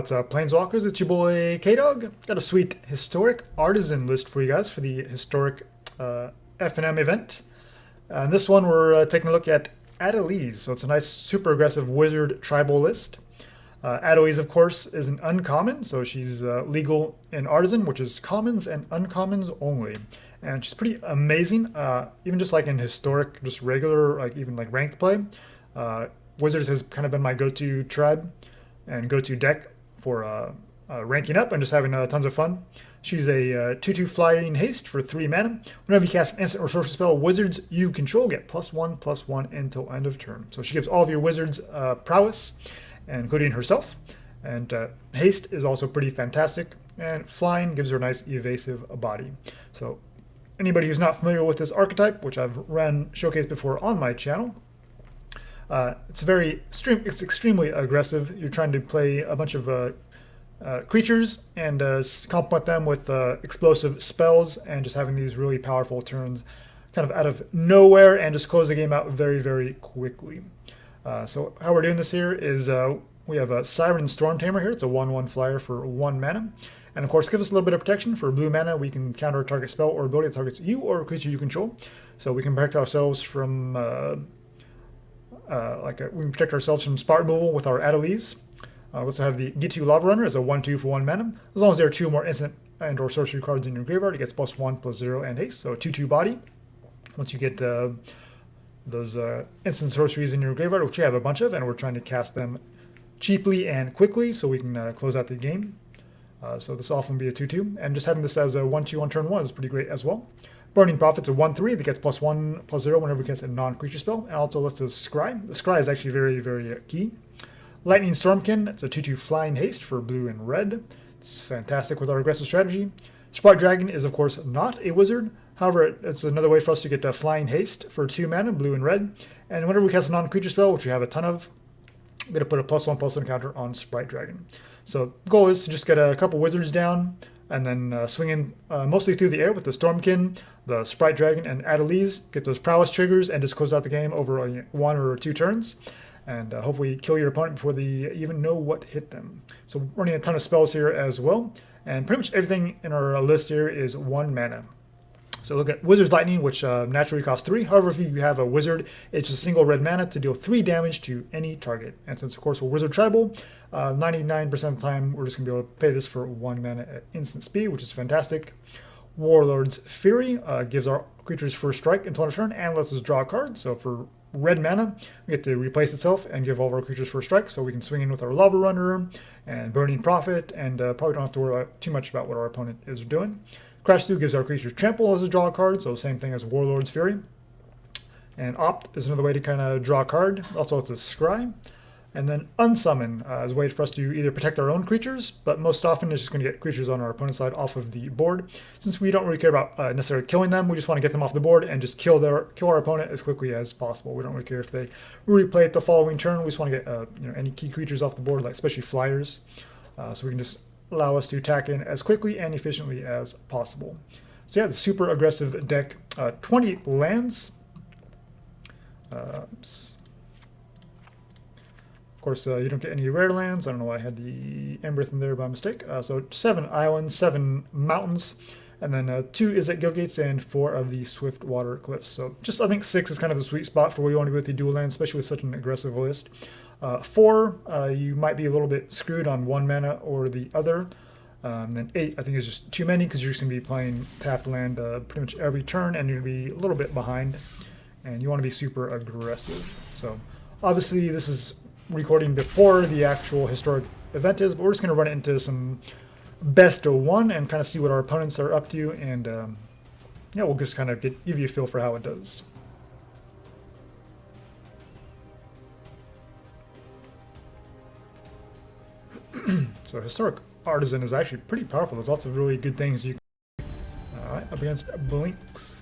What's up, Planeswalkers? It's your boy K-Dog. Got a sweet historic artisan list for you guys for the historic FNM event. In this one, we're taking a look at Adeliz. So it's a nice, super aggressive wizard tribal list. Adeliz, of course, is an uncommon, so she's legal in Artisan, which is commons and uncommons only. And she's pretty amazing, even just like in historic, just regular, like even like ranked play. Wizards has kind of been my go-to tribe and go-to deck for ranking up and just having tons of fun. She's a 2/2 flying haste for 3 mana. Whenever you cast an instant or sorcery spell, wizards you control get +1/+1 until end of turn. So she gives all of your wizards prowess, including herself. And haste is also pretty fantastic. And flying gives her a nice evasive body. So anybody who's not familiar with this archetype, which I've ran showcased before on my channel, it's extremely aggressive. You're trying to play a bunch of creatures and complement them with explosive spells and just having these really powerful turns kind of out of nowhere and just close the game out very, very quickly. So how we're doing this here is we have a Siren Stormtamer here. It's a 1/1 flyer for 1 mana. And of course, give us a little bit of protection. For blue mana, we can counter a target spell or ability that targets you or a creature you control. So we can protect ourselves from we can protect ourselves from spot removal with our Adeliz. We also have the Ghitu Lavarunner as a 1/2 for 1 mana. As long as there are 2 more instant and or sorcery cards in your graveyard, it gets +1/+0 and haste. So a 2/2 body. Once you get those instant sorceries in your graveyard, which you have a bunch of, and we're trying to cast them cheaply and quickly so we can close out the game. So this will often be a 2/2. And just having this as a 1/2 on turn 1 is pretty great as well. Burning Prophet's a 1/3 that gets +1/+0 whenever we cast a non-creature spell, and also lists a Scry. The Scry is actually very, very key. Lightning Stormkin, it's a 2/2 flying haste for blue and red. It's fantastic with our aggressive strategy. Sprite Dragon is, of course, not a wizard. However, it's another way for us to get a flying haste for 2 mana, blue and red. And whenever we cast a non-creature spell, which we have a ton of, we're going to put a +1/+1 counter on Sprite Dragon. So the goal is to just get a couple wizards down, and then swing in mostly through the air with the Stormkin, the Sprite Dragon, and Adeliz. Get those prowess triggers and just close out the game over 1 or 2 turns. And hopefully kill your opponent before they even know what hit them. So running a ton of spells here as well. And pretty much everything in our list here is 1 mana. So look at Wizard's Lightning, which naturally costs 3. However, if you have a wizard, it's a single red mana to deal 3 damage to any target. And since, of course, we're Wizard Tribal, 99% of the time, we're just going to be able to pay this for 1 mana at instant speed, which is fantastic. Warlord's Fury gives our creatures first strike until end of turn and lets us draw a card. So for red mana, we get to replace itself and give all of our creatures first strike. So we can swing in with our Lavarunner and Burning Prophet, and probably don't have to worry too much about what our opponent is doing. Crash Through gives our creatures trample as a draw card, so same thing as Warlord's Fury. And Opt is another way to kind of draw a card. Also, it's a Scry. And then Unsummon is a way for us to either protect our own creatures, but most often it's just going to get creatures on our opponent's side off of the board. Since we don't really care about necessarily killing them, we just want to get them off the board and just kill our opponent as quickly as possible. We don't really care if they replay it the following turn. We just want to get any key creatures off the board, like especially flyers, so we can just allow us to attack in as quickly and efficiently as possible. So yeah, the super aggressive deck, 20 lands. Oops. Of course, you don't get any rare lands. I don't know why I had the Embereth in there by mistake. So 7 islands, 7 mountains, and then 2 Izzet Guildgates and 4 of the Swiftwater Cliffs. So just, I think 6 is kind of the sweet spot for where you want to go with the dual lands, especially with such an aggressive list. 4, you might be a little bit screwed on 1 mana or the other. Then 8, I think, is just too many because you're just going to be playing tapped land pretty much every turn, and you're going to be a little bit behind, and you want to be super aggressive. So obviously this is recording before the actual historic event is, but we're just going to run it into some best of 1 and kind of see what our opponents are up to, and yeah, we'll just kind of give you a feel for how it does. So historic Artisan is actually pretty powerful. There's lots of really good things you can. Alright, up against Blinks.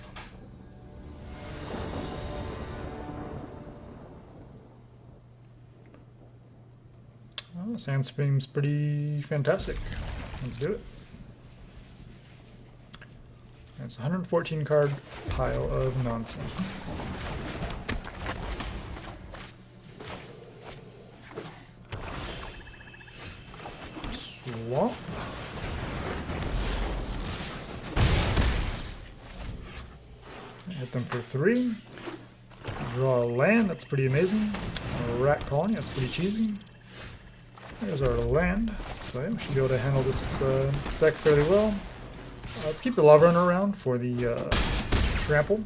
Well, Sandspeam's pretty fantastic. Let's do it. It's a 114 card pile of nonsense. Swamp. Hit them for 3. Draw a land, that's pretty amazing. A rat colony, that's pretty cheesy. There's our land, so yeah, we should be able to handle this deck fairly well. Let's keep the Lavarunner around for the trample.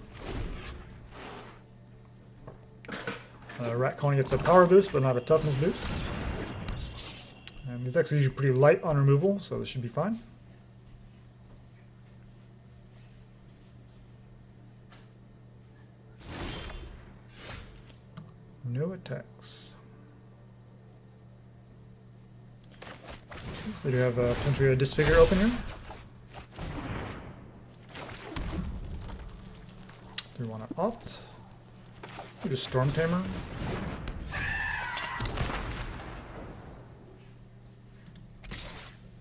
Rat colony gets a power boost, but not a toughness boost. And these decks are usually pretty light on removal, so this should be fine. No attacks. So they do have potentially a Disfigure open here. Do we want to opt? We just Stormtamer.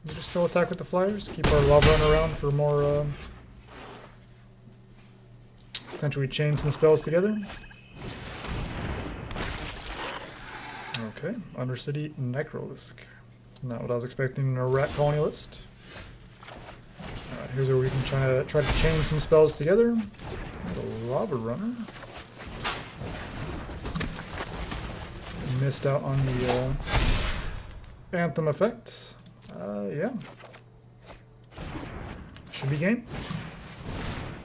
We just still attack with the flyers. Keep our Lavarunner around for more. Potentially chain some spells together. Okay, Undercity Necrolisk. Not what I was expecting in a rat colony list. Here's where we can try to chain some spells together. The Lavarunner. Missed out on the Anthem effect. Yeah. Should be game.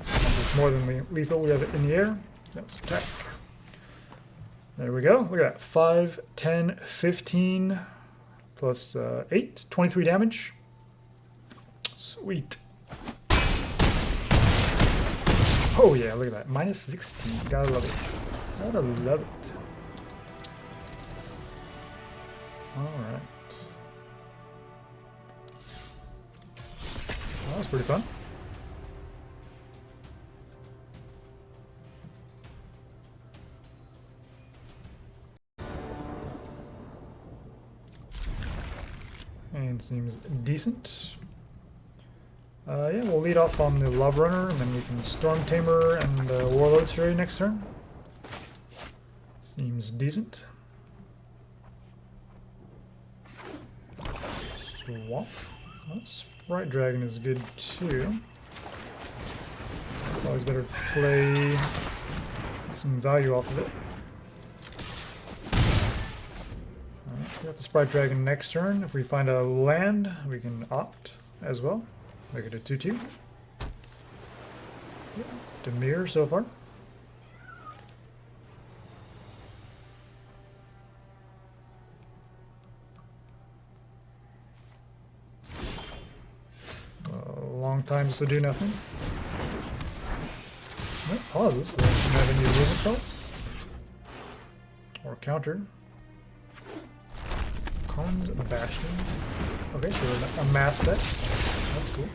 It's more than lethal. We have it in the air. Let's attack. There we go. Look at that. 5, 10, 15, plus 8. 23 damage. Sweet. Oh yeah, look at that. Minus 16. Gotta love it. Gotta love it. Alright. That was pretty fun. And seems decent. Yeah, we'll lead off on the Lavarunner, and then we can Stormtamer and Warlord's Fury next turn. Seems decent. Swamp. Well, Sprite Dragon is good too. It's always better to play some value off of it. We got the Sprite Dragon next turn. If we find a land, we can opt as well. Make it a 2/2. Yeah, Demir so far. A long time just to do nothing. Nope, pauses, so they shouldn't have any removal spells. Or counter. Khan's Bastion. Okay, so a mass deck. That's cool.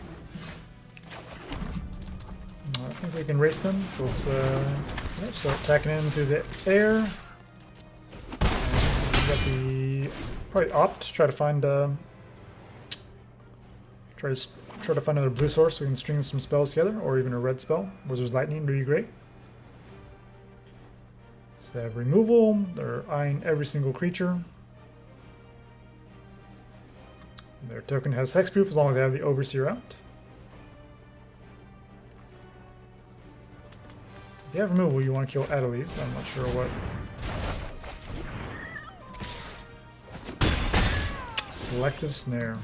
I think we can race them, so let's start attacking in through the air. And we got the probably opt. Try to find try to find another blue source so we can string some spells together, or even a red spell. Wizard's Lightning, really great. So they have removal. They're eyeing every single creature. Their token has hexproof as long as they have the Overseer out. If you have removal, you want to kill Adeliz. I'm not sure what. Selective Snare.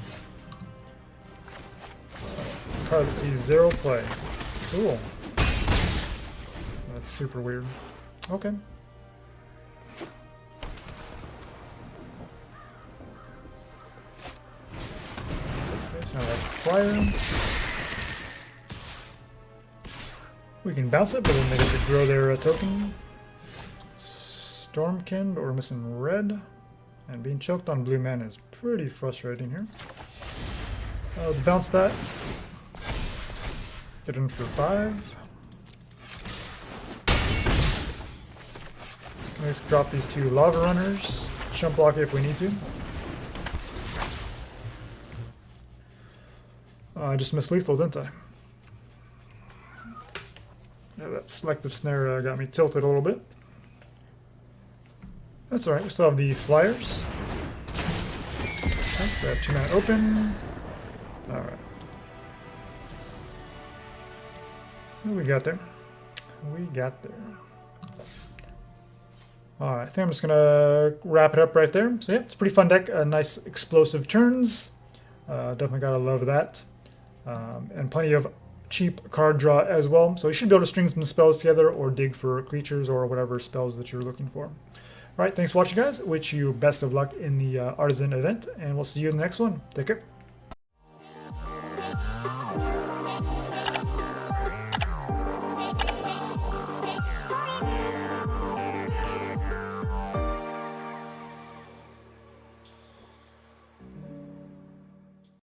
Card that sees 0 play. Cool. That's super weird. Okay. Now that flyer. We can bounce it, but then they get to grow their token. Stormkin, but we're missing red. And being choked on blue mana is pretty frustrating here. Let's bounce that. Get in for 5. Can we just drop these 2 Lavarunners? Chump block it if we need to. I just missed lethal, didn't I? Yeah, that selective snare got me tilted a little bit. That's alright, we still have the flyers. Okay, so I have 2 mana open. Alright. So we got there. We got there. Alright, I think I'm just going to wrap it up right there. So yeah, it's a pretty fun deck. Nice explosive turns. Definitely got to love that. And plenty of cheap card draw as well. So you should be able to string some spells together or dig for creatures or whatever spells that you're looking for. Alright, thanks for watching, guys. Wish you best of luck in the Artisan event, and we'll see you in the next one. Take care.